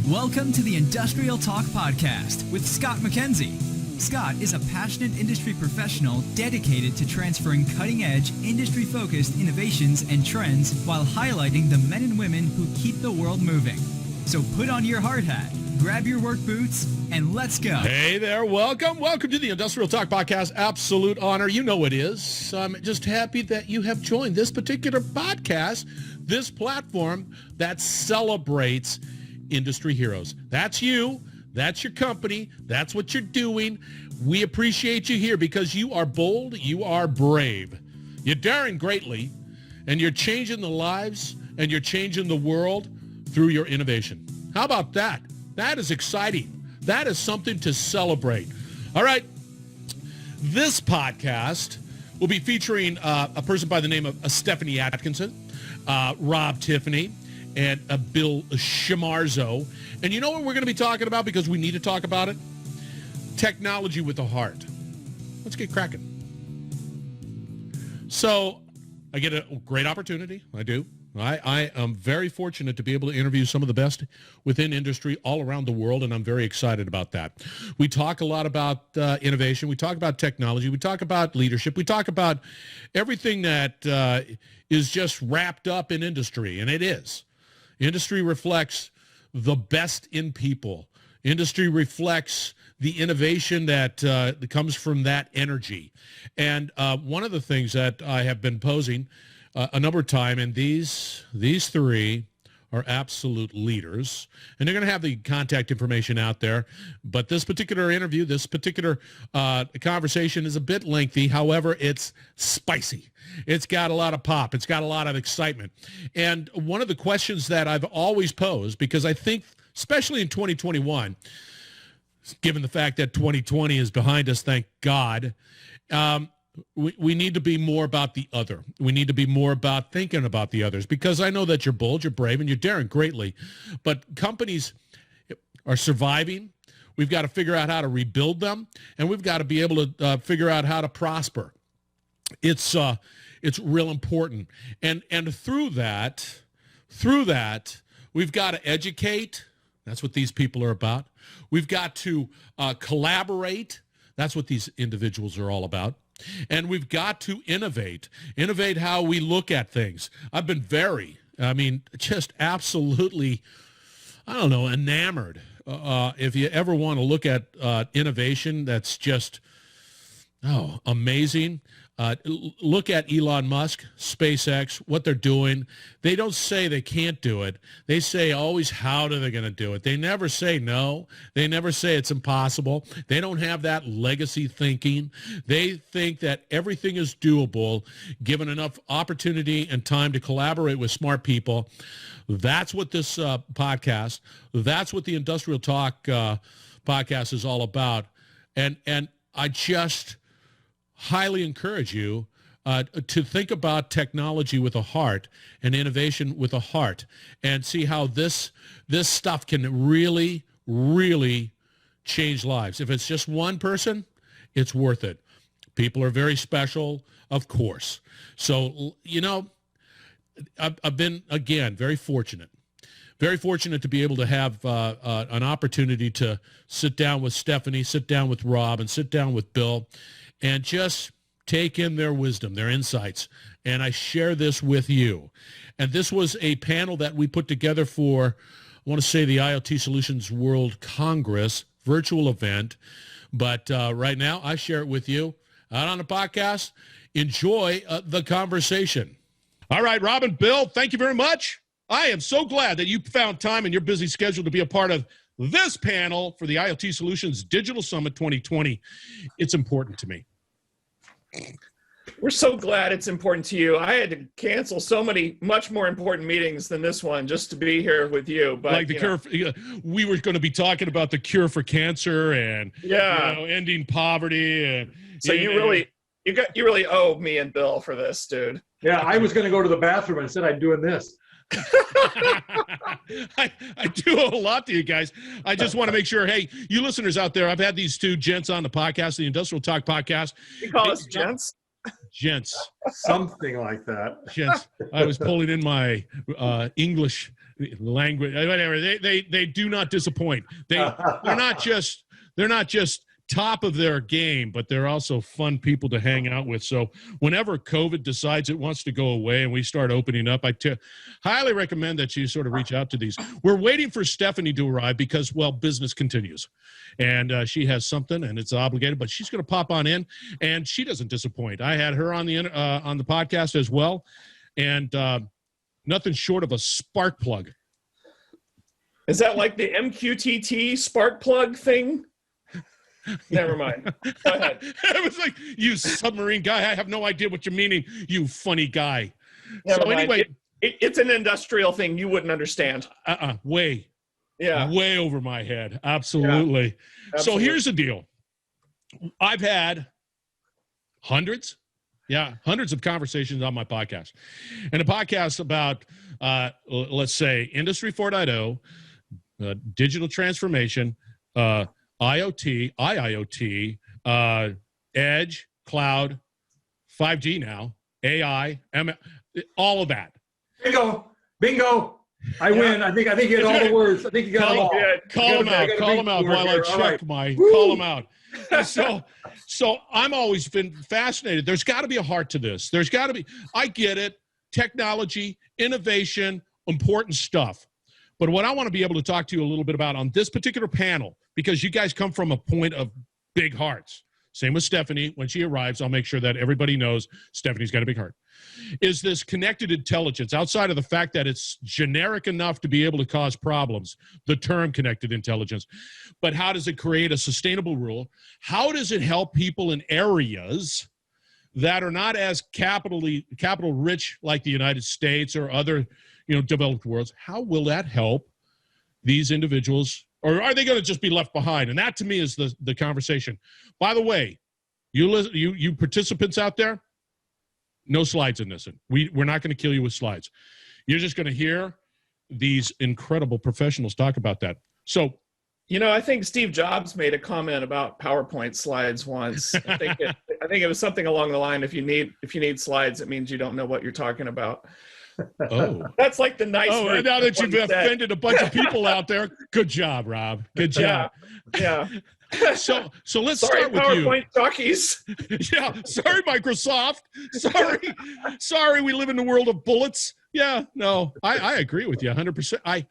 Welcome to the Industrial Talk Podcast with Scott McKenzie. Scott is a passionate industry professional dedicated to transferring cutting-edge, industry-focused innovations and trends while highlighting the men and women who keep the world moving. So put on your hard hat, grab your work boots, and let's go. Hey there, welcome to the Industrial Talk Podcast. Absolute honor, you know it is. I'm just happy that you have joined this particular podcast, this platform that celebrates industry heroes. That's you. That's your company. That's what you're doing. We appreciate you here because you are bold. You are brave. You're daring greatly, and you're changing the lives, and you're changing the world through your innovation. How about that? That is exciting. That is something to celebrate. All right. This podcast will be featuring a person by the name of Stephanie Atkinson, Rob Tiffany, and Bill Schmarzo. And you know what we're going to be talking about because we need to talk about it? Technology with a heart. Let's get cracking. So I get a great opportunity. I do. I am very fortunate to be able to interview some of the best within industry all around the world, and I'm very excited about that. We talk a lot about innovation. We talk about technology. We talk about leadership. We talk about everything that is just wrapped up in industry, and it is. Industry reflects the best in people. Industry reflects the innovation that comes from that energy. And one of the things that I have been posing a number of times, and these three are absolute leaders, and they're going to have the contact information out there. But this particular interview, this particular conversation is a bit lengthy. However, it's spicy. It's got a lot of pop. It's got a lot of excitement. And one of the questions that I've always posed, because I think, especially in 2021, given the fact that 2020 is behind us, thank God, we need to be more about the other. We need to be more about thinking about the others, because I know that you're bold, you're brave, and you're daring greatly. But companies are surviving. We've got to figure out how to rebuild them, and we've got to be able to figure out how to prosper. It's real important. And through that, we've got to educate. That's what these people are about. We've got to collaborate. That's what these individuals are all about. And we've got to innovate how we look at things. I've been just absolutely, enamored. If you ever want to look at innovation, that's just, amazing. Look at Elon Musk, SpaceX, what they're doing. They don't say they can't do it. They say always how are they going to do it. They never say no. They never say it's impossible. They don't have that legacy thinking. They think that everything is doable, given enough opportunity and time to collaborate with smart people. That's what this podcast, that's what the Industrial Talk podcast is all about. And I just highly encourage you to think about technology with a heart and innovation with a heart, and see how this stuff can really, really change lives. If it's just one person, it's worth it. People are very special, of course. So, I've been, again, very fortunate to be able to have an opportunity to sit down with Stephanie, sit down with Rob, and sit down with Bill, and just take in their wisdom, their insights. And I share this with you. And this was a panel that we put together for, I want to say, the IoT Solutions World Congress virtual event. But right now, I share it with you out on the podcast. Enjoy the conversation. All right, Rob and Bill, thank you very much. I am so glad that you found time in your busy schedule to be a part of this panel for the IoT Solutions Digital Summit 2020. It's important to me. We're so glad it's important to you. I had to cancel so many much more important meetings than this one just to be here with you. But like the cure, we were going to be talking about the cure for cancer and ending poverty. And so you really owe me and Bill for this, dude. Yeah, I was going to go to the bathroom and said I'm doing this. I do owe a lot to you guys. I just want to make sure, hey, you listeners out there, I've had these two gents on the podcast, the Industrial Talk podcast. You call us gents? Gents, Something like that. gents, I was pulling in my English language. Whatever. They do not disappoint. They're not just top of their game, but they're also fun people to hang out with. So whenever COVID decides it wants to go away and we start opening up, I highly recommend that you sort of reach out to these. We're waiting for Stephanie to arrive because, well, business continues. And she has something, and it's obligated, but she's going to pop on in, and she doesn't disappoint. I had her on the podcast as well, and nothing short of a spark plug. Is that like the MQTT spark plug thing? Never mind. Go ahead. I was like, you submarine guy, I have no idea what you're meaning, you funny guy. Never So mind. anyway. It's an industrial thing you wouldn't understand. Way over my head. Absolutely. Yeah. So here's the deal. I've had hundreds of conversations on my podcast. And a podcast about, let's say, Industry 4.0, digital transformation, IoT, IIoT, edge, cloud, 5G now, AI, all of that. Bingo. I win. I think you had all the words. I think you got them all. Call them out while I check call them out. So I'm always been fascinated. There's got to be a heart to this. There's got to be. I get it. Technology, innovation, important stuff. But what I want to be able to talk to you a little bit about on this particular panel, because you guys come from a point of big hearts. Same with Stephanie. When she arrives, I'll make sure that everybody knows Stephanie's got a big heart. Is this connected intelligence, outside of the fact that it's generic enough to be able to cause problems, the term connected intelligence, but how does it create a sustainable rule? How does it help people in areas that are not as capital rich like the United States or other developed worlds? How will that help these individuals, or are they going to just be left behind? And that to me is the conversation. By the way, you participants out there, no slides in this. We're not going to kill you with slides. You're just going to hear these incredible professionals talk about that. So, I think Steve Jobs made a comment about PowerPoint slides once. I think it was something along the line, if you need slides, it means you don't know what you're talking about. Oh, that's like the nice. Oh, now that you've offended a bunch of people out there, good job, Rob. Good job. Yeah. So let's start with PowerPoint jockeys. Yeah. Sorry, Microsoft. Sorry. We live in the world of bullets. Yeah. No, I agree with you 100%. I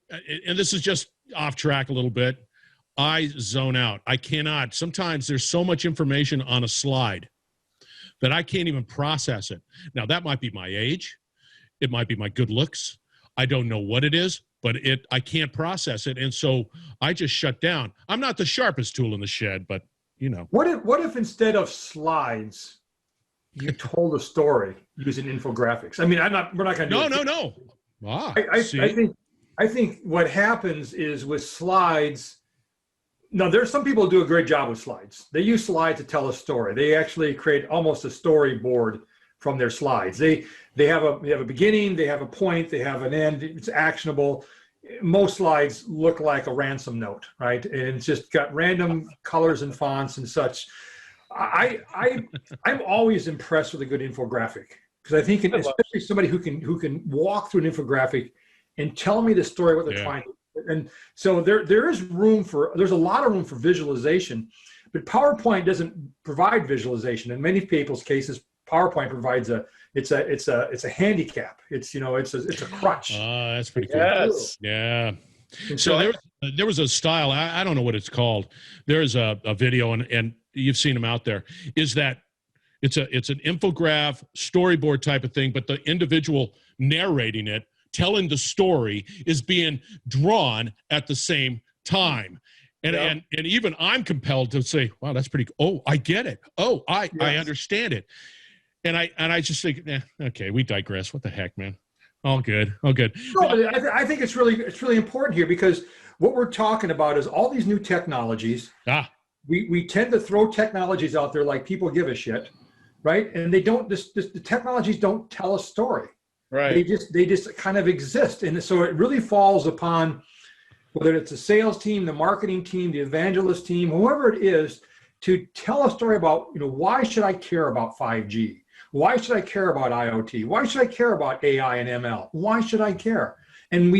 and this is just off track a little bit. I zone out. I cannot. Sometimes there's so much information on a slide that I can't even process it. Now, that might be my age. It might be my good looks. I don't know what it is, but I can't process it. And so I just shut down. I'm not the sharpest tool in the shed, but What if instead of slides, you told a story using infographics? I mean, we're not going to do it. No. I think what happens is with slides, now, there's some people who do a great job with slides. They use slides to tell a story. They actually create almost a storyboard from their slides. They have a beginning, they have a point, they have an end. It's actionable. Most slides look like a ransom note, right? And it's just got random colors and fonts and such. I'm always impressed with a good infographic, because I think especially somebody who can walk through an infographic and tell me the story, what they're trying to. And so there's a lot of room for visualization, but PowerPoint doesn't provide visualization. In many people's cases, PowerPoint provides it's a handicap. It's a crutch. That's pretty cool. Yes. Yeah. So there was a style, I don't know what it's called. There is a video, and you've seen them out there, is that it's an infograph storyboard type of thing, but the individual narrating it, telling the story, is being drawn at the same time. And even I'm compelled to say, wow, that's pretty cool. Oh, I get it. Oh, I understand it. And I just think, okay, we digress. What the heck, man? All good. No, I think it's really important here, because what we're talking about is all these new technologies. We tend to throw technologies out there like people give a shit, right? And they don't. The technologies don't tell a story. Right. They just kind of exist, and so it really falls upon whether it's a sales team, the marketing team, the evangelist team, whoever it is, to tell a story about, why should I care about 5G? Why should I care about IoT? Why should I care about AI and ML? Why should I care? And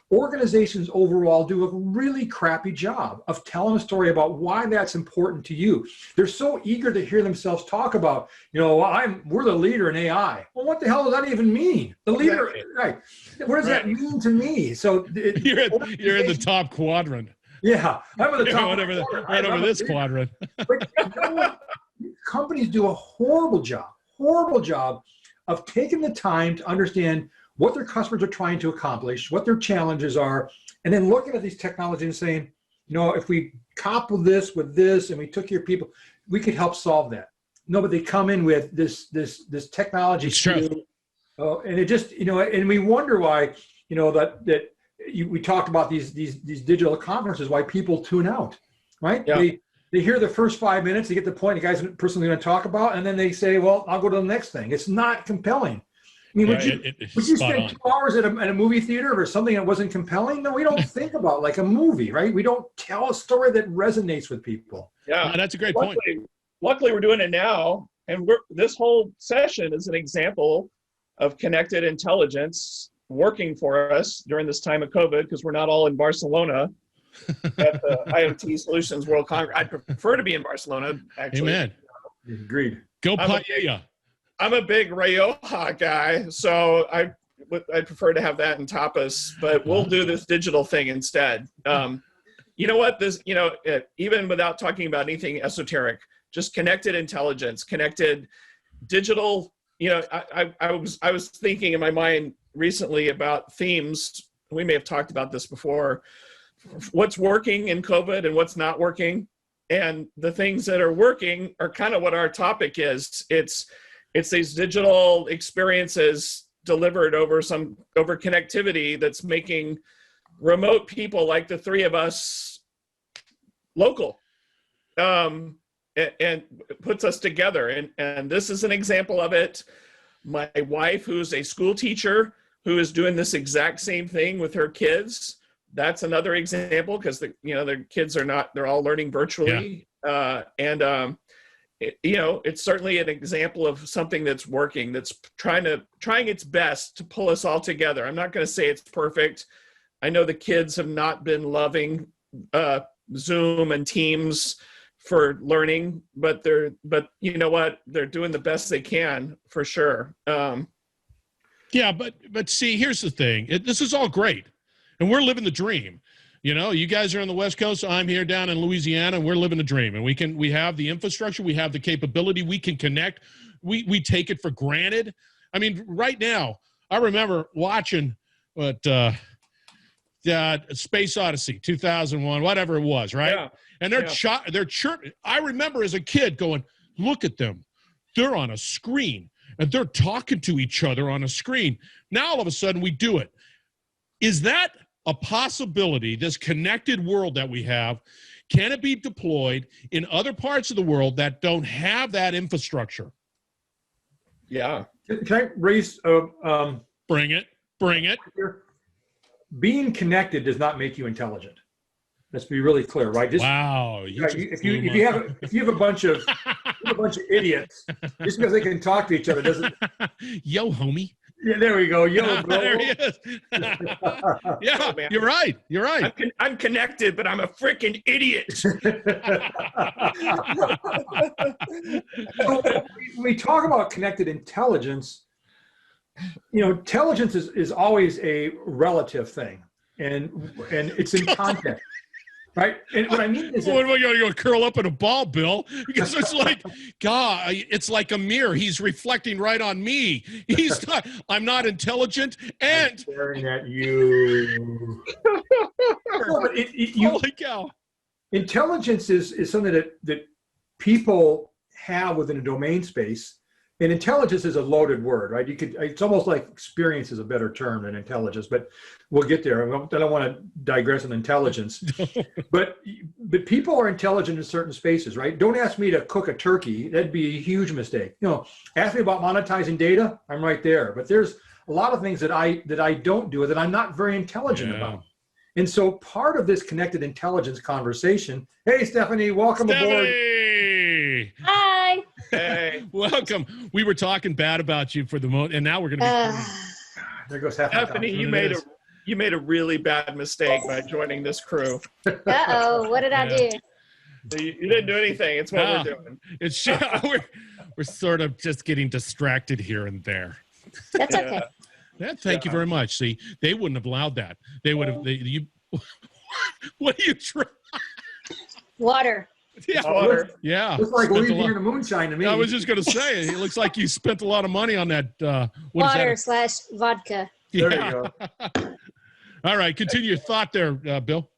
organizations overall do a really crappy job of telling a story about why that's important to you. They're so eager to hear themselves talk about, we're the leader in AI. Well, what the hell does that even mean? The leader, right? What does that mean to me? So you're in the top quadrant. Yeah, I'm in the top right over this quadrant. But companies do a horrible job of taking the time to understand what their customers are trying to accomplish, what their challenges are, and then looking at these technologies and saying, if we couple this with this and we took your people, we could help solve that. No, but they come in with this technology. It's true. And it just, and we wonder why, we talked about these digital conferences, why people tune out, right? Yeah. They hear the first 5 minutes, they get the point the guy's personally going to talk about, and then they say, well, I'll go to the next thing. It's not compelling. I mean, would you spend 2 hours at a movie theater or something that wasn't compelling? No, we don't think about like a movie, right? We don't tell a story that resonates with people. Yeah, no, that's a great point. Luckily, we're doing it now, and this whole session is an example of connected intelligence working for us during this time of COVID, because we're not all in Barcelona at the IoT Solutions World Congress. I'd prefer to be in Barcelona, actually. Amen. Agreed. Go Paella. I'm a big Rioja guy, so I'd prefer to have that in tapas, but we'll do this digital thing instead. You know what? Even without talking about anything esoteric, just connected intelligence, connected digital. I was thinking in my mind recently about themes. We may have talked about this before. What's working in COVID and what's not working, and the things that are working are kind of what our topic is. It's these digital experiences delivered over connectivity that's making remote people like the three of us local, and puts us together. And this is an example of it. My wife, who's a school teacher, who is doing this exact same thing with her kids. That's another example, because their kids they're all learning virtually. Yeah. It's certainly an example of something that's working, that's trying its best to pull us all together. I'm not going to say it's perfect. I know the kids have not been loving Zoom and Teams for learning, but you know what? They're doing the best they can, for sure. Yeah, but see, here's the thing. This is all great, and we're living the dream. You guys are on the West Coast. I'm here down in Louisiana, and we're living the dream. And we have the infrastructure, we have the capability, we can connect. We take it for granted. I mean, right now, I remember watching Space Odyssey 2001, whatever it was, right? Yeah. And they're chirping. I remember as a kid going, "Look at them! They're on a screen, and they're talking to each other on a screen." Now all of a sudden, we do it. Is that a possibility, this connected world that we have? Can it be deployed in other parts of the world that don't have that infrastructure? Yeah. Can I raise Bring it. Being connected does not make you intelligent. Let's be really clear, right? Wow. If you have a bunch of idiots, just because they can talk to each other doesn't. Yo, homie. Yeah, there we go. Yo, bro. There he is. Yeah, oh, you're right. I'm connected, but I'm a freaking idiot. We talk about connected intelligence. Intelligence is always a relative thing, and it's in context. Right, and what I mean is, you're going to curl up in a ball, Bill, because it's like, God, it's like a mirror. He's reflecting right on me. I'm not intelligent, and I'm staring at you. No, but holy cow! Intelligence is something that people have within a domain space. And intelligence is a loaded word, right? It's almost like experience is a better term than intelligence, but we'll get there. I don't want to digress on intelligence, but people are intelligent in certain spaces, right? Don't ask me to cook a turkey. That'd be a huge mistake. Ask me about monetizing data. I'm right there, but there's a lot of things that I don't do that I'm not very intelligent about. And so part of this connected intelligence conversation, hey, Stephanie, welcome aboard. Hey. Welcome. We were talking bad about you for the moment, and now we're going to be. There goes half my Stephanie, time. you made a really bad mistake by joining this crew. Uh-oh, what did I do? You didn't do anything. It's what we're doing. It's we're sort of just getting distracted here and there. That's okay. Thank you very much. See, they wouldn't have allowed that. They would have. You. What are you trying? Water. Yeah. Water. Yeah. Looks like Spent a Louisiana lot- moonshine to me. I was just going to say, it looks like you spent a lot of money on that. What Water is that? / vodka. There Yeah. you go. All right, continue your thought there, Bill.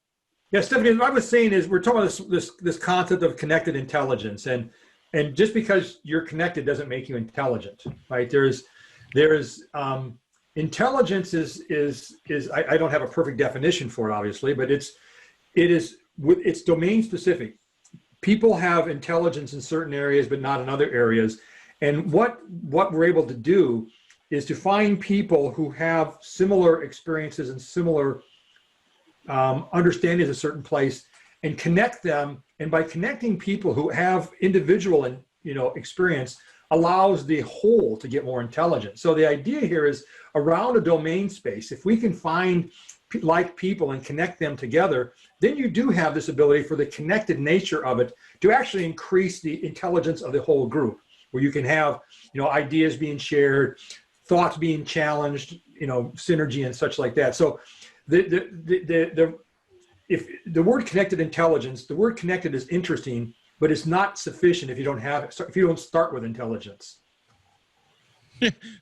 Yeah, Stephanie, what I was saying is we're talking about this concept of connected intelligence, and just because you're connected doesn't make you intelligent, right? There's intelligence is I don't have a perfect definition for it, obviously, but it's domain specific. People have intelligence in certain areas, but not in other areas. And what we're able to do is to find people who have similar experiences and similar understandings of a certain place and connect them. And by connecting people who have individual and experience allows the whole to get more intelligent. So the idea here is around a domain space, if we can find like people and connect them together, then you do have this ability for the connected nature of it to actually increase the intelligence of the whole group, where you can have ideas being shared, thoughts being challenged, synergy and such like that. So if the word connected intelligence, the word connected is interesting, but it's not sufficient if you don't have it, if you don't start with intelligence.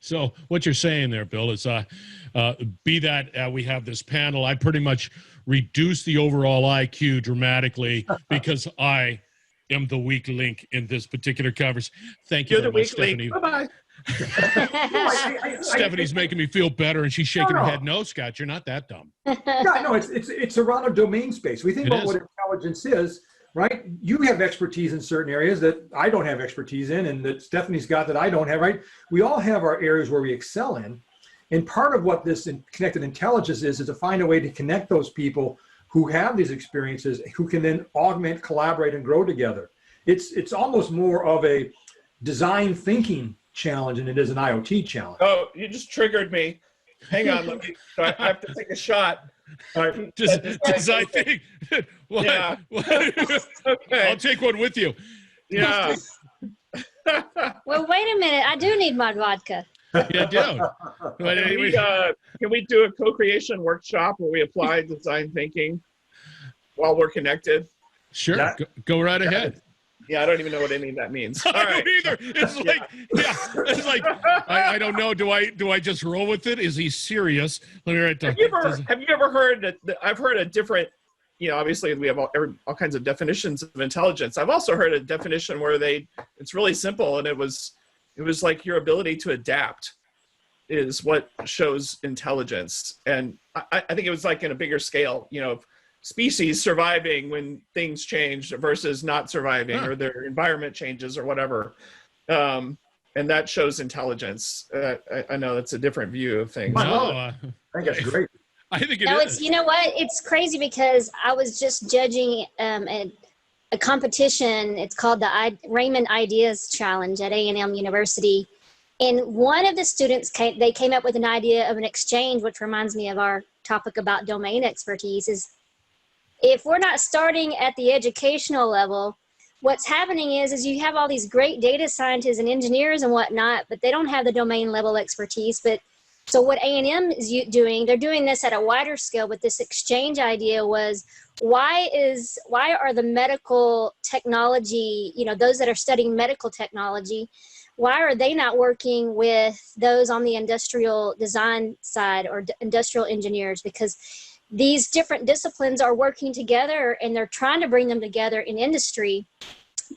So what you're saying there, Bill, is be that we have this panel, I pretty much reduce the overall IQ dramatically because I am the weak link in this particular conversation. Thank you You're very the much, weak link. Stephanie. Bye-bye. Stephanie making me feel better, and she's shaking No. her head. No, Scott, you're not that dumb. No, it's around a domain space. We think It about is. what intelligence is, right? You have expertise in certain areas that I don't have expertise in, and that Stephanie's got that I don't have, right? We all have our areas where we excel in. And part of what this connected intelligence is to find a way to connect those people who have these experiences, who can then augment, collaborate, and grow together. It's almost more of a design thinking challenge than it is an IoT challenge. Oh, you just triggered me. Hang on. I have to take a shot. All right. Design thing. What? Yeah. What? Okay. I'll take one with you. Yeah. Well, wait a minute. I do need my vodka. Yeah, dude. But anyway, Can we do a co-creation workshop where we apply design thinking while we're connected? sure, That- go right ahead. Yeah, I don't even know what any of that means. All I right. don't either. It's like, I don't know. Do I just roll with it? Is he serious? Let me write down. Have you ever heard that? I've heard a different, obviously we have all kinds of definitions of intelligence. I've also heard a definition where it's really simple, and it was like your ability to adapt is what shows intelligence. And I think it was like in a bigger scale, species surviving when things change versus not surviving or their environment changes or whatever. And that shows intelligence. I know that's a different view of things. No, I think that's great. I think it No, is. it's, you know what? It's crazy because I was just judging a competition. It's called the Raymond Ideas Challenge at A&M University. And one of the students came up with an idea of an exchange, which reminds me of our topic about domain expertise, is if we're not starting at the educational level, what's happening is you have all these great data scientists and engineers and whatnot, but they don't have the domain level expertise. But so what A&M is doing, they're doing this at a wider scale, but this exchange idea was, why are the medical technology, those that are studying medical technology, why are they not working with those on the industrial design side or industrial engineers? Because these different disciplines are working together and they're trying to bring them together in industry,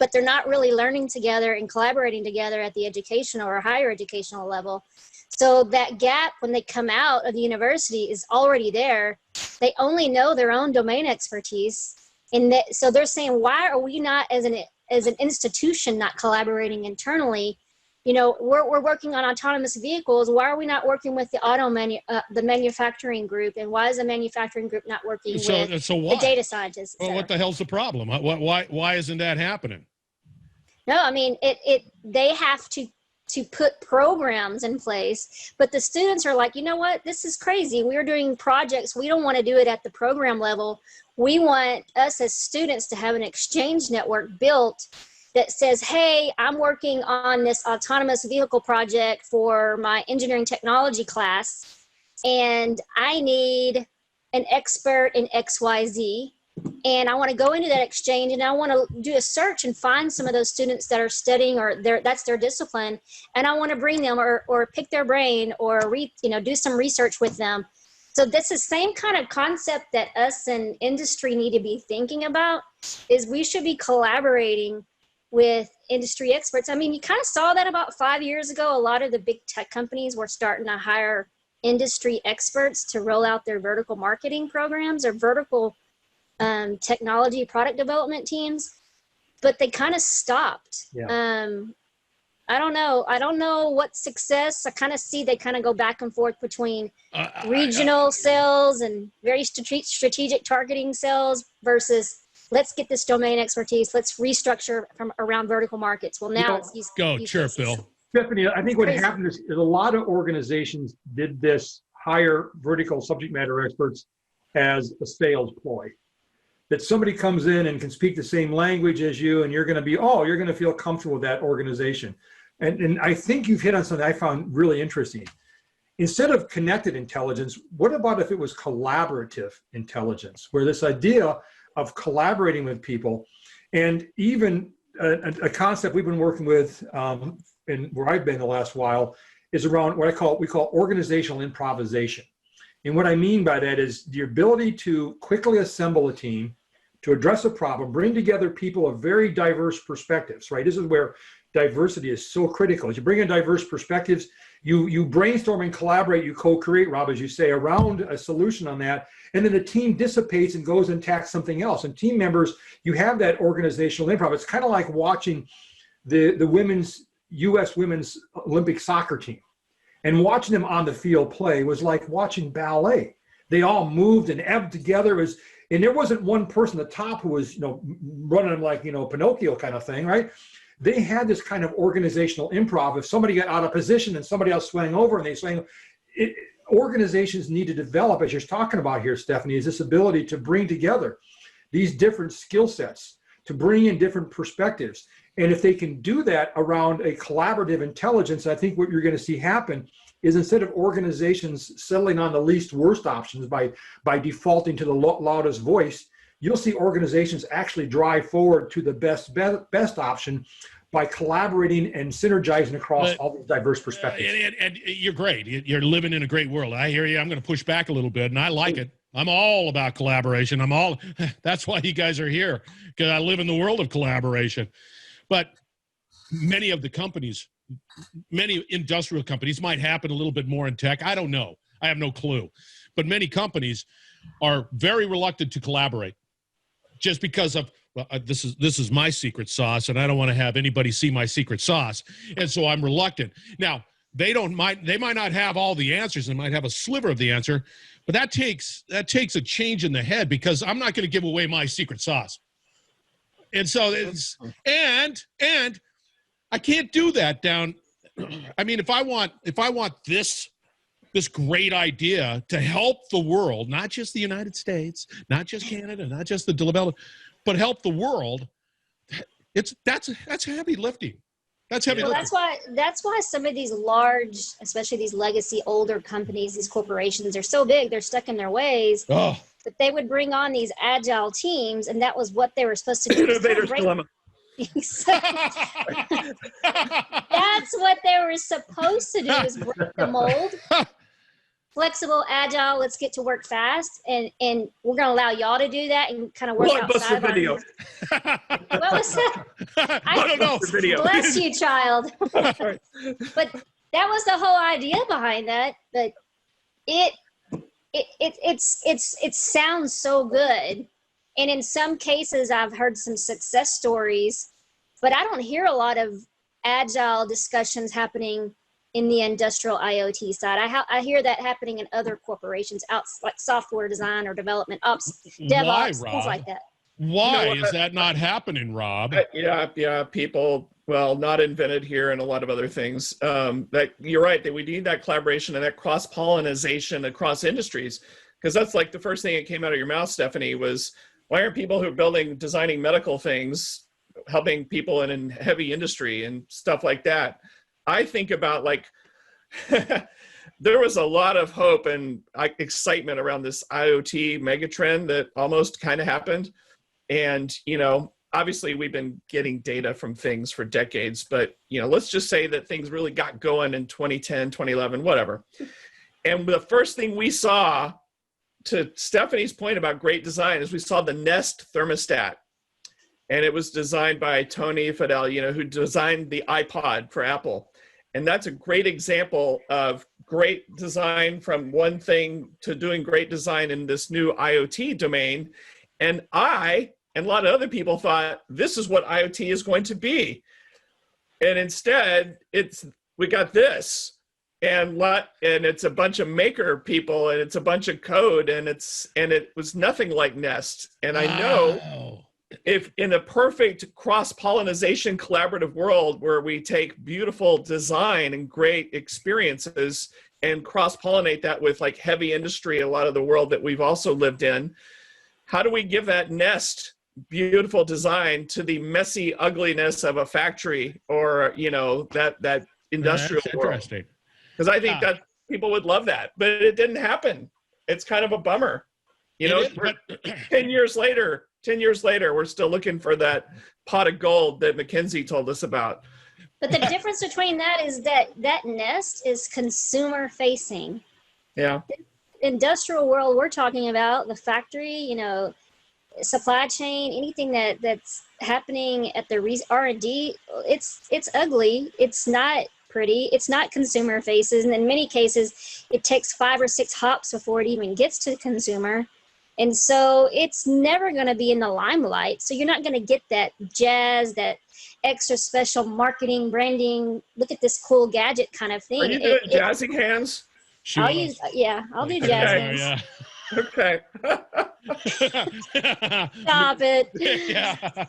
but they're not really learning together and collaborating together at the educational or higher educational level. So that gap when they come out of the university is already there. They only know their own domain expertise. And so they're saying, why are we not as an institution not collaborating internally? We're working on autonomous vehicles. Why are we not working with the manufacturing group? And why is the manufacturing group not working with So why? the data scientists? Well, what the hell's the problem? Why isn't that happening? No, I mean, they have to put programs in place, but the students are like, you know what, this is crazy. We're doing projects. We don't want to do it at the program level. We want us as students to have an exchange network built that says, hey, I'm working on this autonomous vehicle project for my engineering technology class, and I need an expert in XYZ. And I want to go into that exchange, and I want to do a search and find some of those students that are studying, or that's their discipline. And I want to bring them or pick their brain or do some research with them. So that's the same kind of concept that us in industry need to be thinking about, is we should be collaborating with industry experts. I mean, you kind of saw that about 5 years ago. A lot of the big tech companies were starting to hire industry experts to roll out their vertical marketing programs or vertical technology product development teams, but they kind of stopped. Yeah. I don't know what success. I kind of see they kind of go back and forth between regional sales and very strategic targeting sales versus let's get this domain expertise. Let's restructure from around vertical markets. Well, now it's these. Sure, Bill. Stephanie, I think what happened is a lot of organizations did this, hire vertical subject matter experts as a sales ploy. That somebody comes in and can speak the same language as you, and you're going to feel comfortable with that organization. And I think you've hit on something I found really interesting. Instead of connected intelligence, what about if it was collaborative intelligence, where this idea of collaborating with people, and even a concept we've been working with and where I've been the last while is around what we call organizational improvisation. And what I mean by that is the ability to quickly assemble a team to address a problem, bring together people of very diverse perspectives, right? This is where diversity is so critical. As you bring in diverse perspectives, you brainstorm and collaborate, you co-create, Rob, as you say, around a solution on that. And then the team dissipates and goes and attacks something else. And team members, you have that organizational improv. It's kind of like watching the U.S. women's Olympic soccer team. And watching them on the field play was like watching ballet. They all moved and ebbed together. And there wasn't one person at the top who was, running them like, Pinocchio kind of thing, right? They had this kind of organizational improv. If somebody got out of position and somebody else swang over and they swang, organizations need to develop, as you're talking about here, Stephanie, is this ability to bring together these different skill sets, to bring in different perspectives. And if they can do that around a collaborative intelligence, I think what you're going to see happen is instead of organizations settling on the least worst options by defaulting to the loudest voice, you'll see organizations actually drive forward to the best option by collaborating and synergizing across all these diverse perspectives. And you're great. You're living in a great world. I hear you. I'm going to push back a little bit, and I like it. I'm all about collaboration. That's why you guys are here, because I live in the world of collaboration. But many of the companies, many industrial companies, might happen a little bit more in tech. I don't know. I have no clue. But many companies are very reluctant to collaborate just because of, this is my secret sauce, and I don't want to have anybody see my secret sauce. And so I'm reluctant. Now, they might not have all the answers. They might have a sliver of the answer, but that takes a change in the head, because I'm not going to give away my secret sauce. And so and I can't do that down. I mean, if I want this great idea to help the world, not just the United States, not just Canada, not just the developed, but help the world, that's heavy lifting. That's heavy lifting. That's why some of these large, especially these legacy older companies, these corporations, are so big, they're stuck in their ways. Oh. But they would bring on these agile teams, and that was what they were supposed to do. Innovator's dilemma. That's what they were supposed to do, is break the mold. Flexible, agile, let's get to work fast, and we're going to allow y'all to do that and kind of work outside of video. What was that? I don't know. Video. Bless you, child. But that was the whole idea behind that. But it sounds so good, and in some cases I've heard some success stories, but I don't hear a lot of agile discussions happening in the industrial IoT side. I hear that happening in other corporations, like software design or development ops, DevOps, things like that. Why is that not happening, Rob? Yeah, people, well, not invented here and a lot of other things. That you're right, that we need that collaboration and that cross-pollination across industries. Because that's like the first thing that came out of your mouth, Stephanie, was why aren't people who are designing medical things, helping people in heavy industry and stuff like that? I think about like, there was a lot of hope and excitement around this IoT megatrend that almost kind of happened. And, obviously we've been getting data from things for decades, but, let's just say that things really got going in 2010, 2011, whatever. And the first thing we saw, to Stephanie's point about great design, is we saw the Nest thermostat. And it was designed by Tony Fadell, who designed the iPod for Apple. And that's a great example of great design from one thing to doing great design in this new IoT domain. And I and a lot of other people thought this is what IoT is going to be. And instead, we got this. And it's a bunch of maker people, and it's a bunch of code, and it was nothing like Nest. And I know if in a perfect cross-pollination collaborative world where we take beautiful design and great experiences and cross-pollinate that with like heavy industry, a lot of the world that we've also lived in, how do we give that Nest beautiful design to the messy ugliness of a factory or, that industrial world? Interesting. Because I think that people would love that, but it didn't happen. It's kind of a bummer. 10 years later, we're still looking for that pot of gold that McKinsey told us about. But the difference between that is that Nest is consumer facing. Yeah. The industrial world we're talking about, the factory, supply chain, anything that's happening at the R&D, it's ugly. It's not pretty. It's not consumer faces. And in many cases, it takes 5 or 6 hops before it even gets to the consumer. And so it's never going to be in the limelight. So you're not going to get that jazz, that extra special marketing, branding, look at this cool gadget kind of thing. Are you doing jazzy hands? I'll do jazz hands. Yeah. Okay. Stop it. Yeah.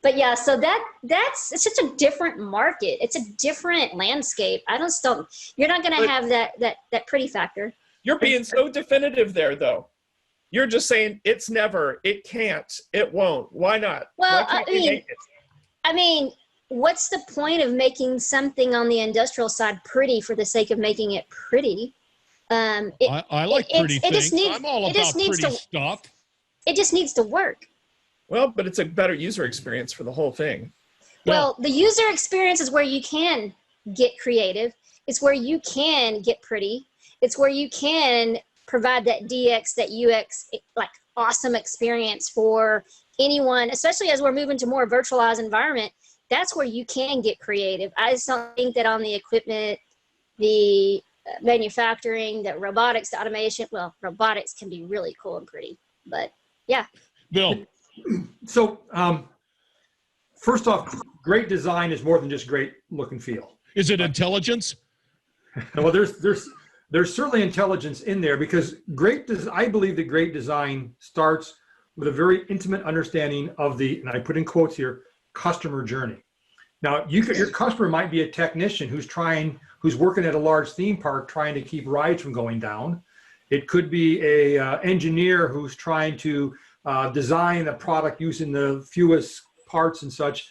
But yeah, so it's such a different market. It's a different landscape. You're not going to have that pretty factor. You're being so definitive there, though. You're just saying it's never, it can't, it won't. Why not? Well, I mean, what's the point of making something on the industrial side pretty for the sake of making it pretty? I like pretty things. I'm all about pretty stuff. It just needs to work. Well, but it's a better user experience for the whole thing. Well, the user experience is where you can get creative. It's where you can get pretty. It's where you can provide that DX, that UX, like awesome experience for anyone, especially as we're moving to more virtualized environment. That's where you can get creative. I just don't think that on the equipment, the manufacturing, the robotics, the automation, well, robotics can be really cool and pretty, but yeah. Bill. So first off, great design is more than just great look and feel. Is it intelligence? Well, there's certainly intelligence in there, because I believe that great design starts with a very intimate understanding of and I put in quotes here, customer journey. Now, your customer might be a technician who's working at a large theme park trying to keep rides from going down. It could be a engineer who's trying to design a product using the fewest parts and such.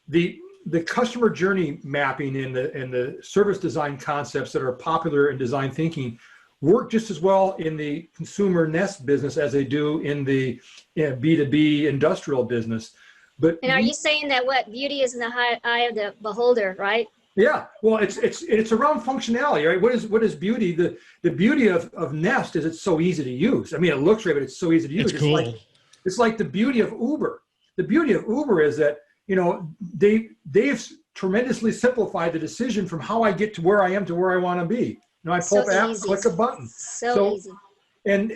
The customer journey mapping and the service design concepts that are popular in design thinking work just as well in the consumer Nest business as they do in the B2B industrial business. And are you saying that beauty is in the eye of the beholder, right? Yeah, well, it's around functionality, right? What is beauty? The beauty of Nest is it's so easy to use. I mean, it looks great, but it's so easy to use. It's cool. It's like the beauty of Uber. The beauty of Uber is that, they've tremendously simplified the decision from how I get to where I am to where I want to be. I pull up an app, click a button. So easy. And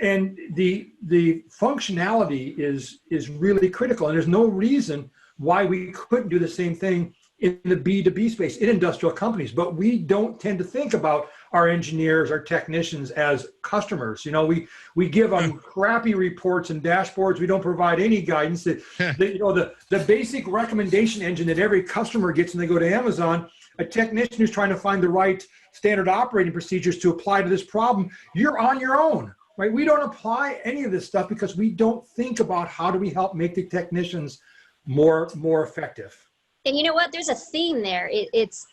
the functionality is really critical, and there's no reason why we couldn't do the same thing in the B2B space in industrial companies. But we don't tend to think about our engineers, our technicians as customers. You know, we give them crappy reports and dashboards. We don't provide any guidance. The basic recommendation engine that every customer gets when they go to Amazon, a technician who's trying to find the right standard operating procedures to apply to this problem, you're on your own, right? We don't apply any of this stuff because we don't think about how do we help make the technicians more effective. And you know what? There's a theme there. It's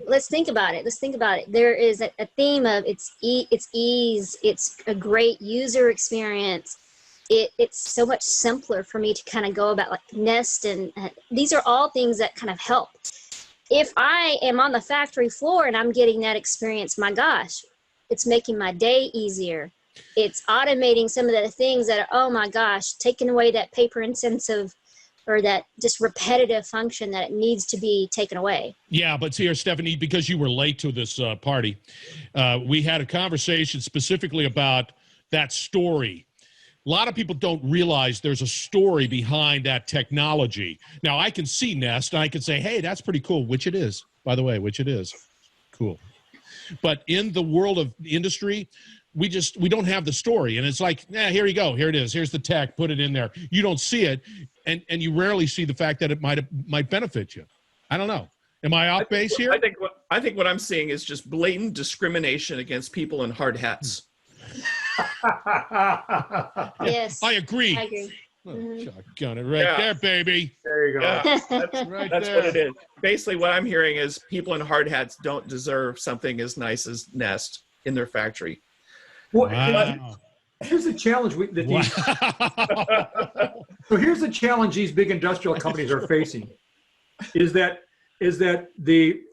let's think about it. There is a theme of it's ease. It's a great user experience. It's so much simpler for me to kind of go about like Nest, and these are all things that kind of help. If I am on the factory floor and I'm getting that experience, my gosh, it's making my day easier. It's automating some of the things that are, oh my gosh, taking away that paper intensive or that just repetitive function that it needs to be taken away. Yeah, but see here, Stephanie, because you were late to this party, we had a conversation specifically about that story. A lot of people don't realize there's a story behind that technology. Now, I can see Nest, and I can say, hey, that's pretty cool, which it is, by the way, which it is. Cool. But in the world of industry, we don't have the story. And it's like, here you go. Here it is. Here's the tech. Put it in there. You don't see it. And you rarely see the fact that it might benefit you. I don't know. Am I off base here? I think what I'm seeing is just blatant discrimination against people in hard hats. Yes. I agree. I agree. Got it right there, baby. There you go. Yeah, Right that's there. what it is. Basically, what I'm hearing is people in hard hats don't deserve something as nice as Nest in their factory. Well, Wow. here's the challenge so here's the challenge these big industrial companies are facing is that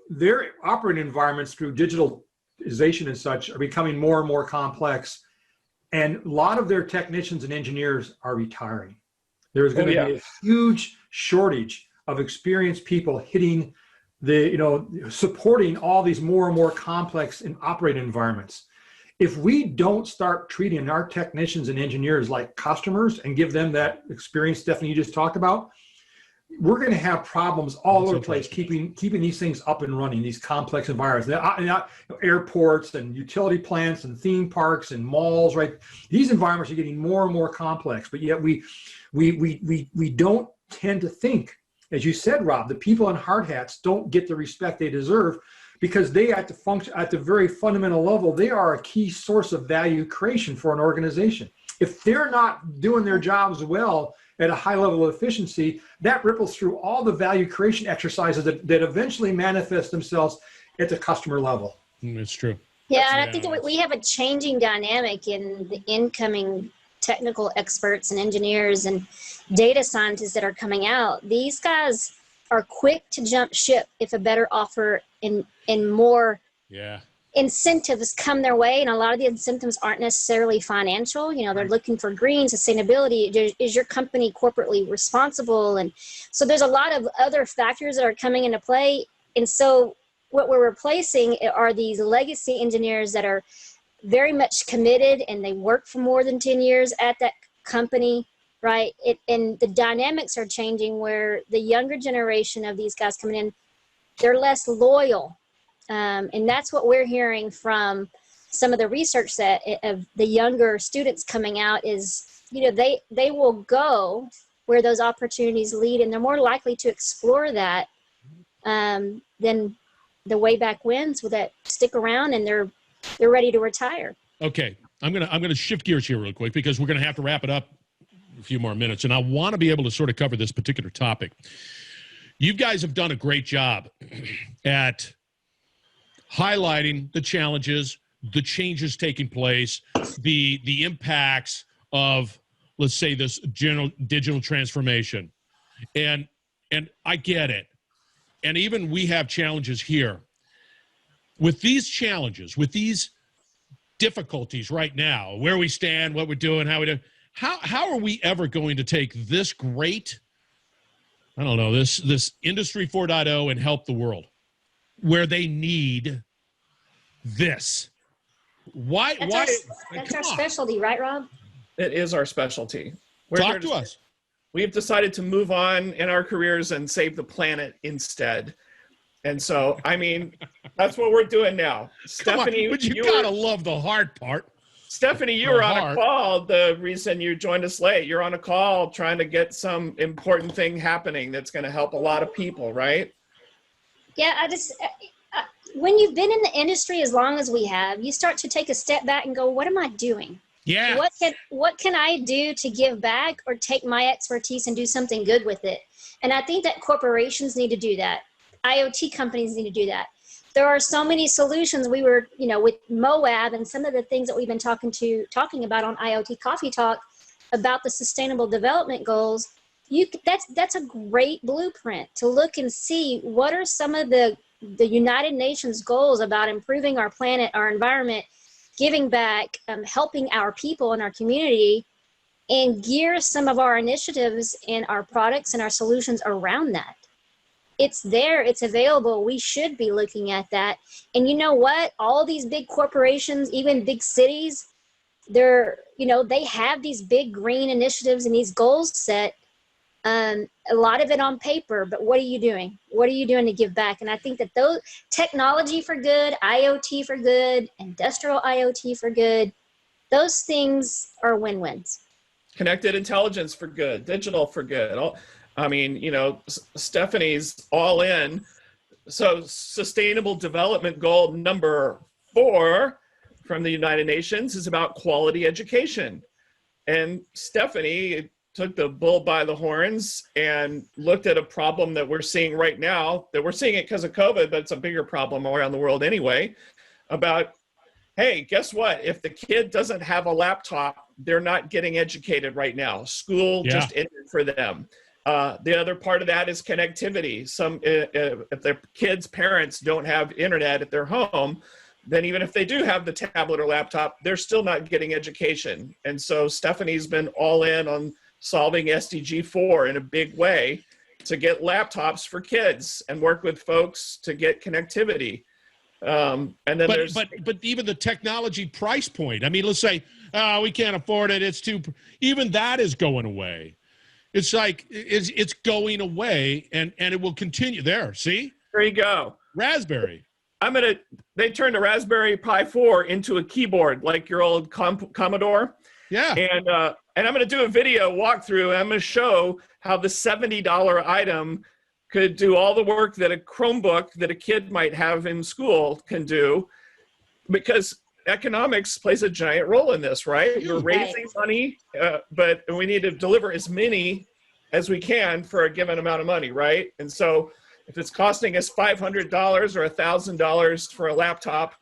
their operating environments through digitalization and such are becoming more and more complex, and a lot of their technicians and engineers are retiring. There's going to be a huge shortage of experienced people hitting supporting all these more and more complex and operating environments. If we don't start treating our technicians and engineers like customers and give them that experience, Stephanie, you just talked about, we're going to have problems all over the place keeping these things up and running, these complex environments. Airports and utility plants and theme parks and malls, right? These environments are getting more and more complex, but yet we don't tend to think, as you said, Rob, the people in hard hats don't get the respect they deserve because they at the very fundamental level, they are a key source of value creation for an organization. If they're not doing their jobs well at a high level of efficiency, that ripples through all the value creation exercises that eventually manifest themselves at the customer level. It's true. Yeah, and I think that we have a changing dynamic in the incoming technical experts and engineers and data scientists that are coming out. These guys are quick to jump ship if a better offer and more incentives come their way. And a lot of the incentives aren't necessarily financial. They're looking for green, sustainability. Is your company corporately responsible? And so there's a lot of other factors that are coming into play. And so what we're replacing are these legacy engineers that are very much committed and they work for more than 10 years at that company, right? And the dynamics are changing where the younger generation of these guys coming in, they're less loyal. And that's what we're hearing from some of the research that of the younger students coming out is, they will go where those opportunities lead, and they're more likely to explore that than the way back when's that stick around and they're ready to retire. Okay, I'm gonna shift gears here real quick because we're gonna have to wrap it up a few more minutes, and I want to be able to sort of cover this particular topic. You guys have done a great job at highlighting the challenges, the changes taking place, the impacts of, let's say, this general digital transformation. And I get it. And even we have challenges here. With these challenges, with these difficulties right now, where we stand, what we're doing, how we do, how are we ever going to take this great, I don't know, this Industry 4.0 and help the world where they need this? Why? That's our specialty, right, Rob? It is our specialty. Talk to us. We've decided to move on in our careers and save the planet instead. And so, I mean, that's what we're doing now. Stephanie, but you gotta love the hard part. Stephanie, you were on a call. The reason you joined us late, you're on a call trying to get some important thing happening that's going to help a lot of people, right? Yeah, when you've been in the industry as long as we have, you start to take a step back and go, what am I doing? Yeah. What can I do to give back or take my expertise and do something good with it? And I think that corporations need to do that. IoT companies need to do that. There are so many solutions. We were, with Moab and some of the things that we've been talking about on IoT Coffee Talk about the Sustainable Development Goals. That's a great blueprint to look and see what are some of the United Nations goals about improving our planet, our environment, giving back, helping our people and our community, and gear some of our initiatives and our products and our solutions around that. It's there, it's available. We should be looking at that. And you know what? All these big corporations, even big cities, they have these big green initiatives and these goals set. A lot of it on paper, but what are you doing? What are you doing to give back? And I think that those technology for good, IoT for good, industrial IoT for good, those things are win-wins. Connected intelligence for good, digital for good. Stephanie's all in. So Sustainable Development Goal number 4 from the United Nations is about quality education. And Stephanie took the bull by the horns and looked at a problem that we're seeing right now, that we're seeing it because of COVID, but it's a bigger problem around the world anyway, about, hey, guess what? If the kid doesn't have a laptop, they're not getting educated right now. School just ended for them. The other part of that is connectivity. If their kids' parents don't have internet at their home, then even if they do have the tablet or laptop, they're still not getting education. And so Stephanie's been all in on solving SDG 4 in a big way to get laptops for kids and work with folks to get connectivity. And then but even the technology price point. I mean, let's say we can't afford it. It's too. Even that is going away. It's like it's going away, and it will continue. There, see? There you go. Raspberry. They turned a Raspberry Pi 4 into a keyboard like your old Commodore. Yeah. And I'm going to do a video walkthrough. And I'm going to show how the $70 item could do all the work that a Chromebook that a kid might have in school can do, because economics plays a giant role in this, right? You're raising money, but we need to deliver as many as we can for a given amount of money, right? And so if it's costing us $500 or $1,000 for a laptop,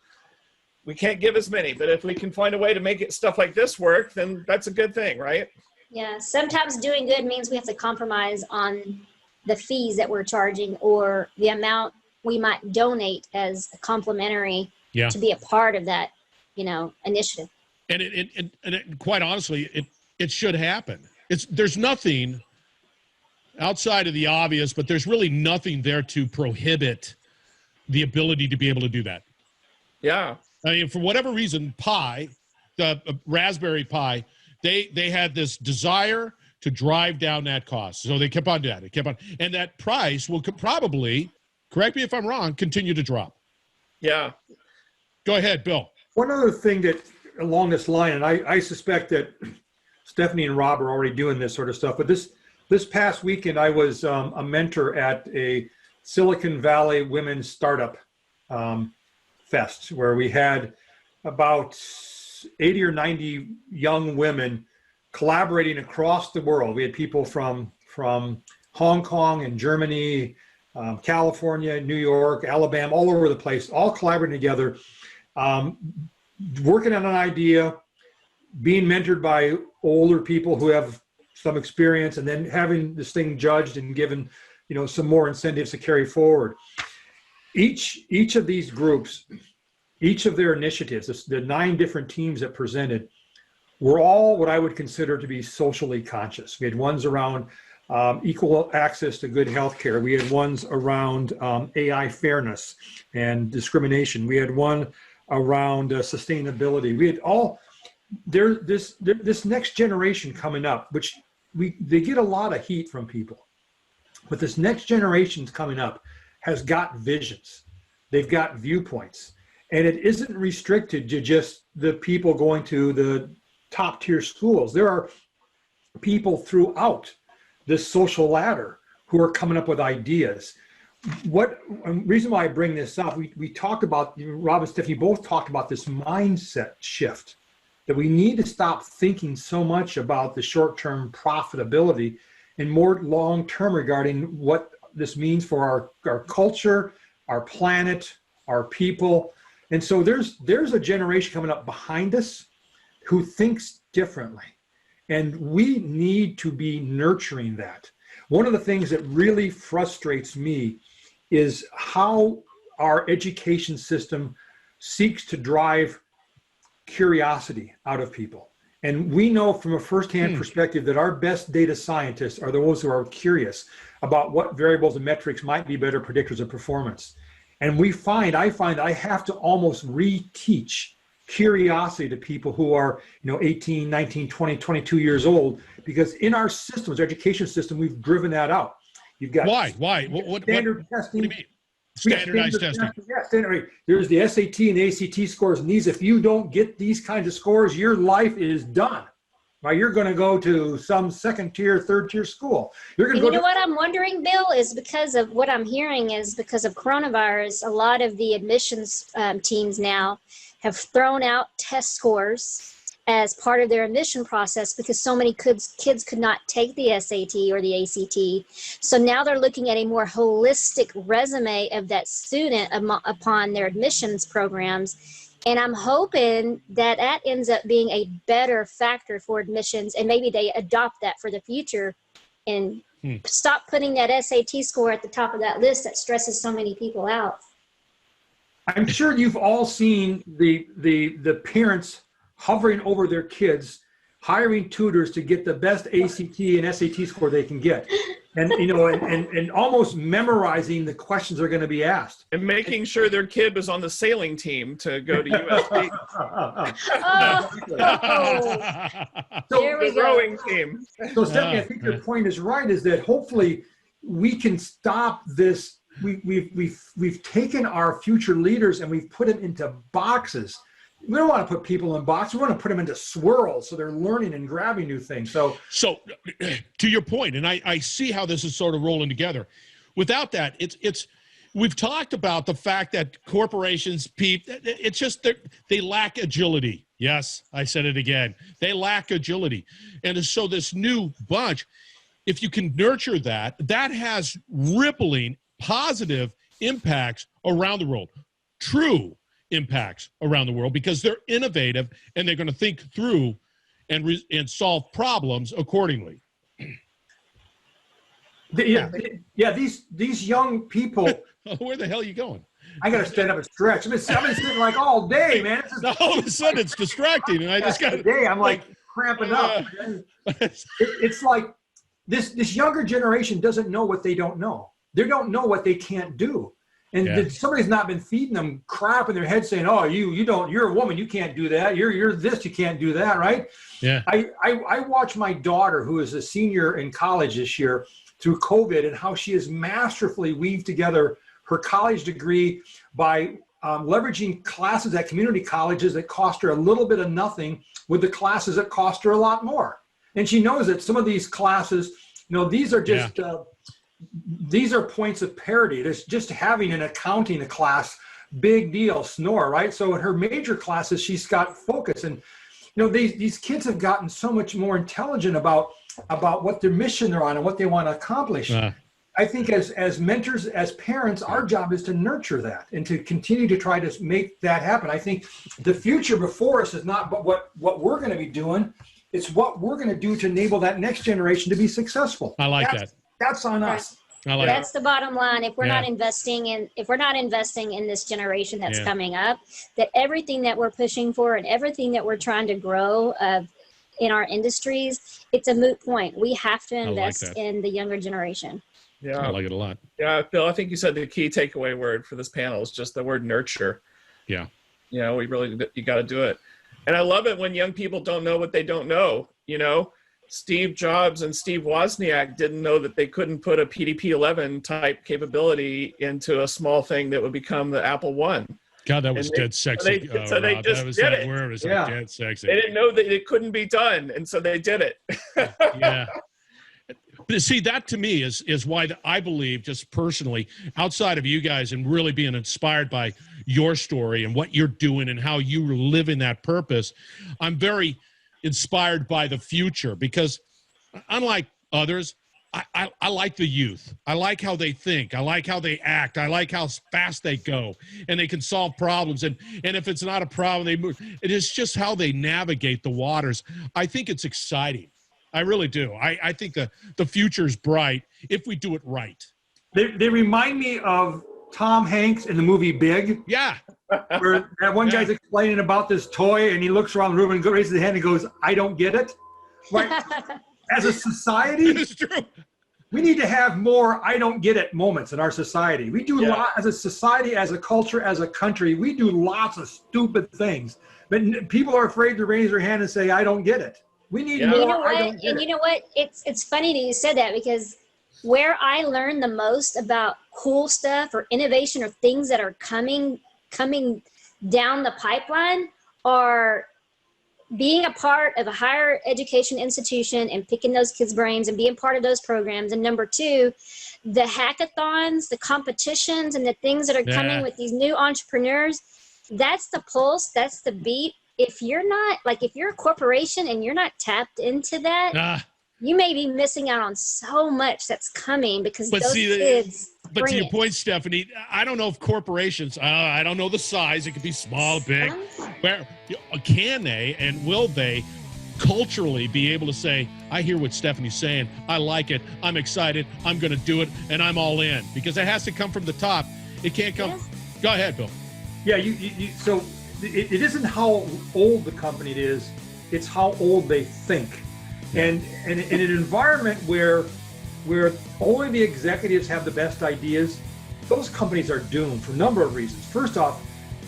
we can't give as many. But if we can find a way to make stuff like this work, then that's a good thing, right? Yeah, sometimes doing good means we have to compromise on the fees that we're charging or the amount we might donate as a complimentary to be a part of that, initiative. And it quite honestly, it should happen. There's nothing outside of the obvious, but there's really nothing there to prohibit the ability to be able to do that. Yeah. I mean, for whatever reason, the Raspberry Pi, they had this desire to drive down that cost. So they kept on doing that. And that price will probably, correct me if I'm wrong, continue to drop. Yeah. Go ahead, Bill. One other thing that along this line, and I suspect that Stephanie and Rob are already doing this sort of stuff, but this past weekend, I was a mentor at a Silicon Valley women's startup fest, where we had about 80 or 90 young women collaborating across the world. We had people from Hong Kong and Germany, California, New York, Alabama, all over the place, all collaborating together, working on an idea, being mentored by older people who have some experience, and then having this thing judged and given, some more incentives to carry forward. Each of these groups, each of their initiatives, the 9 different teams that presented, were all what I would consider to be socially conscious. We had ones around equal access to good healthcare. We had ones around AI fairness and discrimination. We had one around sustainability. We had this next generation coming up, which they get a lot of heat from people, but this next generation's coming up, has got visions. They've got viewpoints. And it isn't restricted to just the people going to the top tier schools. There are people throughout this social ladder who are coming up with ideas. Reason why I bring this up, we talked about, Rob and Stephanie both talked about this mindset shift, that we need to stop thinking so much about the short-term profitability and more long-term regarding what this means for our culture, our planet, our people. And so there's a generation coming up behind us who thinks differently. And we need to be nurturing that. One of the things that really frustrates me is how our education system seeks to drive curiosity out of people. And we know from a firsthand perspective that our best data scientists are those who are curious about what variables and metrics might be better predictors of performance. And I find I have to almost reteach curiosity to people who are 18, 19, 20, 22 years old, because in our systems, our education system, we've driven that out. You've got why? What standard testing. What do you mean? Standardized testing. Yeah, standard. There's the SAT and the ACT scores, and these, if you don't get these kinds of scores, your life is done. Right? You're going to go to some second tier, third tier school. You're going to You know what I'm wondering, Bill, is because of what I'm hearing is because of coronavirus, a lot of the admissions teams now have thrown out test scores as part of their admission process because so many kids could not take the SAT or the ACT. So now they're looking at a more holistic resume of that student upon their admissions programs. And I'm hoping that ends up being a better factor for admissions, and maybe they adopt that for the future and stop putting that SAT score at the top of that list that stresses so many people out. I'm sure you've all seen the parents hovering over their kids, hiring tutors to get the best ACT and SAT score they can get. And and almost memorizing the questions they're going to be asked. And making sure their kid was on the sailing team to go to USC. There we the go. rowing team. So Stephanie, I think your point is right, is that hopefully we can stop this. We've taken our future leaders and we've put them into boxes. We don't want to put people in boxes. We want to put them into swirls so they're learning and grabbing new things. So to your point, and I see how this is sort of rolling together. Without that, we've talked about the fact that corporations, it's just they lack agility. Yes, I said it again. They lack agility. And so this new bunch, if you can nurture that has rippling positive impacts around the world. True impacts around the world, because they're innovative and they're going to think through and solve problems accordingly. These young people. Where the hell are you going? I got to stand up and stretch. I've been sitting like all day, man. All of a sudden it's distracting, and I just got today. I'm like cramping up. It's like this younger generation doesn't know what they don't know. They don't know what they can't do. And somebody's not been feeding them crap in their head saying, oh, you're a woman, you can't do that. You're this, you can't do that, right? Yeah. I watch my daughter, who is a senior in college this year, through COVID, and how she has masterfully weaved together her college degree by leveraging classes at community colleges that cost her a little bit of nothing with the classes that cost her a lot more. And she knows that some of these classes, these are just... these are points of parity. There's just having an accounting class, big deal, snore, right? So in her major classes, she's got focus. And, these kids have gotten so much more intelligent about what their mission they're on and what they want to accomplish. I think as mentors, as parents, our job is to nurture that and to continue to try to make that happen. I think the future before us is not what we're going to be doing. It's what we're going to do to enable that next generation to be successful. I like that. That's on us. That's the bottom line. If we're not investing in this generation that's coming up, that everything that we're pushing for and everything that we're trying to grow in our industries, it's a moot point. We have to invest in the younger generation. Yeah, I like it a lot. Yeah, Bill, I think you said the key takeaway word for this panel is just the word nurture. Yeah. You got to do it. And I love it when young people don't know what they don't know, Steve Jobs and Steve Wozniak didn't know that they couldn't put a PDP-11 type capability into a small thing that would become the Apple One. God, that was dead sexy. So they Rob. just That was did that it. word. It was Yeah. like dead sexy. They didn't know that it couldn't be done, and so they did it. Yeah. But see, that to me is why I believe, just personally, outside of you guys and really being inspired by your story and what you're doing and how you live in that purpose, I'm very inspired by the future, because unlike others, I like the youth. I like how they think. I like how they act. I like how fast they go, and they can solve problems. And if it's not a problem, they move. It is just how they navigate the waters. I think it's exciting. I really do. I think the future is bright if we do it right. They remind me of Tom Hanks in the movie Big. Yeah. Where that one guy's explaining about this toy, and he looks around the room and raises his hand and goes, "I don't get it." Right? As a society, It's true. we need to have more "I don't get it" moments in our society. We do a lot as a society, as a culture, as a country. We do lots of stupid things, but people are afraid to raise their hand and say, "I don't get it." We need more. You know I what? don't get And it. you know what? It's funny that you said that, because where I learned the most about cool stuff or innovation or things that are coming down the pipeline are being a part of a higher education institution and picking those kids' brains and being part of those programs. And number two, the hackathons, the competitions, and the things that are coming with these new entrepreneurs. That's the pulse. That's the beat. If you're not, like, if you're a corporation and you're not tapped into that, you may be missing out on so much that's coming, because those kids. But to your point, Stephanie, I don't know if corporations, I don't know the size. It could be small, big. Where can they and will they culturally be able to say, I hear what Stephanie's saying. I like it. I'm excited. I'm going to do it. And I'm all in, because it has to come from the top. It can't come. Yes. Go ahead, Bill. Yeah, so it isn't how old the company is, it's how old they think. And in an environment where only the executives have the best ideas, those companies are doomed for a number of reasons. First off,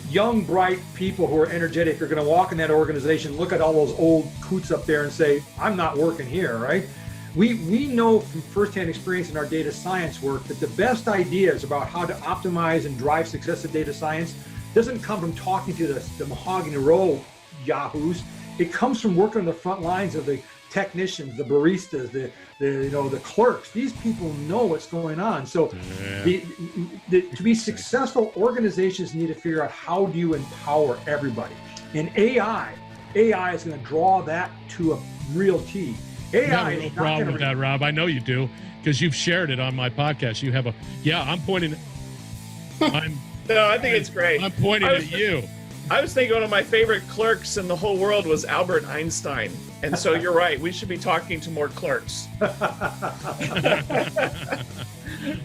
young, bright people who are energetic are going to walk in that organization, look at all those old coots up there and say, I'm not working here, right? We know from firsthand experience in our data science work that the best ideas about how to optimize and drive success in data science doesn't come from talking to the Mahogany Row yahoos. It comes from working on the front lines of the technicians, the baristas, the clerks. These people know what's going on. So to be successful, organizations need to figure out, how do you empower everybody? And AI is going to draw that to a real T. AI I have is no not problem going with to that, Rob. I know you do, because you've shared it on my podcast. You have I'm pointing. No, I think it's great. I'm pointing at you. I was thinking one of my favorite clerks in the whole world was Albert Einstein. And so you're right. We should be talking to more clerks. All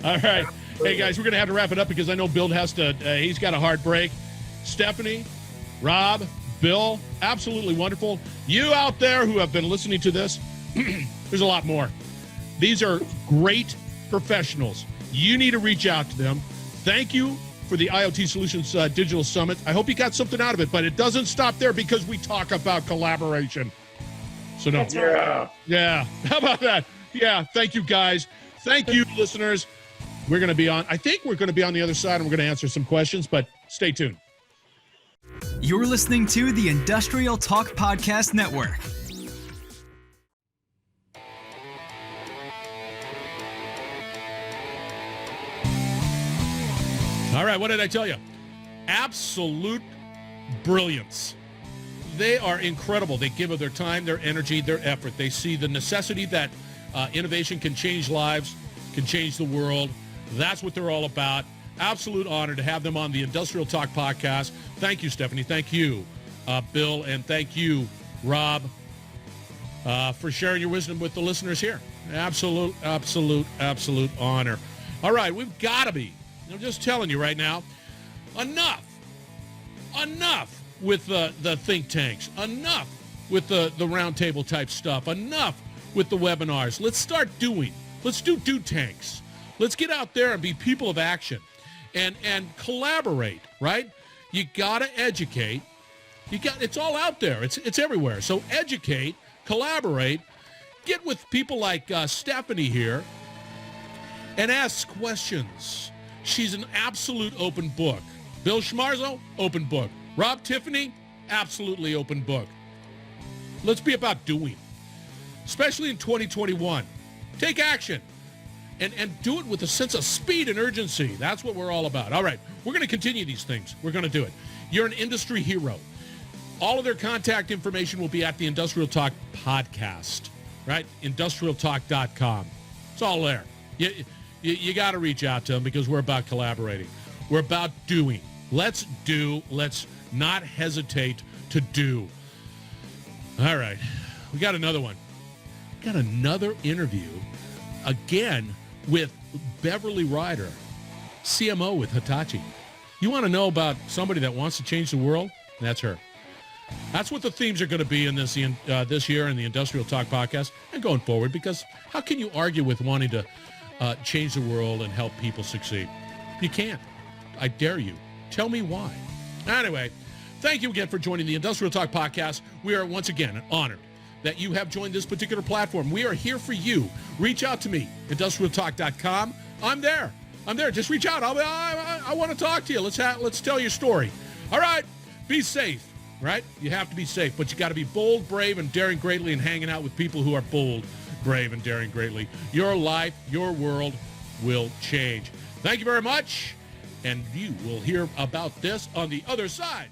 right. Hey, guys, we're going to have to wrap it up, because I know Bill has to, he's got a hard break. Stephanie, Rob, Bill, absolutely wonderful. You out there who have been listening to this, there's a lot more. These are great professionals. You need to reach out to them. Thank you for the IoT Solutions Digital Summit. I hope you got something out of it, but it doesn't stop there, because we talk about collaboration. So no. Yeah. How about that? Yeah. Thank you, guys. Thank you, listeners. We're going to be on, I think we're going to be on the other side, and we're going to answer some questions, but stay tuned. You're listening to the Industrial Talk Podcast Network. All right, what did I tell you? Absolute brilliance. They are incredible. They give of their time, their energy, their effort. They see the necessity that innovation can change lives, can change the world. That's what they're all about. Absolute honor to have them on the Industrial Talk podcast. Thank you, Stephanie. Thank you, Bill. And thank you, Rob, for sharing your wisdom with the listeners here. Absolute honor. All right, we've got to be, I'm just telling you right now, enough with the think tanks, enough with the roundtable type stuff, enough with the webinars. Let's start doing. Let's do tanks. Let's get out there and be people of action and collaborate, right? You got to educate. It's all out there. It's everywhere. So educate, collaborate, Get with people like Stephanie here and ask questions. She's an absolute open book. Bill Schmarzo, open book. Rob Tiffany, absolutely open book. Let's be about doing, especially in 2021. Take action and do it with a sense of speed and urgency. That's what we're all about. All right, we're going to continue these things. We're going to do it. You're an industry hero. All of their contact information will be at the Industrial Talk podcast, right? IndustrialTalk.com. It's all there. You got to reach out to them because we're about collaborating. We're about doing. Let's do. Let's not hesitate to do. All right. We got another one. We got another interview, again, with Beverly Ryder, CMO with Hitachi. You want to know about somebody that wants to change the world? That's her. That's what the themes are going to be in this year in the Industrial Talk podcast and going forward, because how can you argue with wanting to change the world and help people succeed? You can't. I dare you. Tell me why. Anyway, thank you again for joining the Industrial Talk podcast. We are once again honored that you have joined this particular platform. We are here for you. Reach out to me, industrialtalk.com. I'm there. Just reach out. I want to talk to you. Let's tell your story. All right. Be safe, right? You have to be safe, but you got to be bold, brave, and daring greatly, and hanging out with people who are bold, brave, and daring greatly. Your life, your world will change. Thank you very much, and you will hear about this on the other side.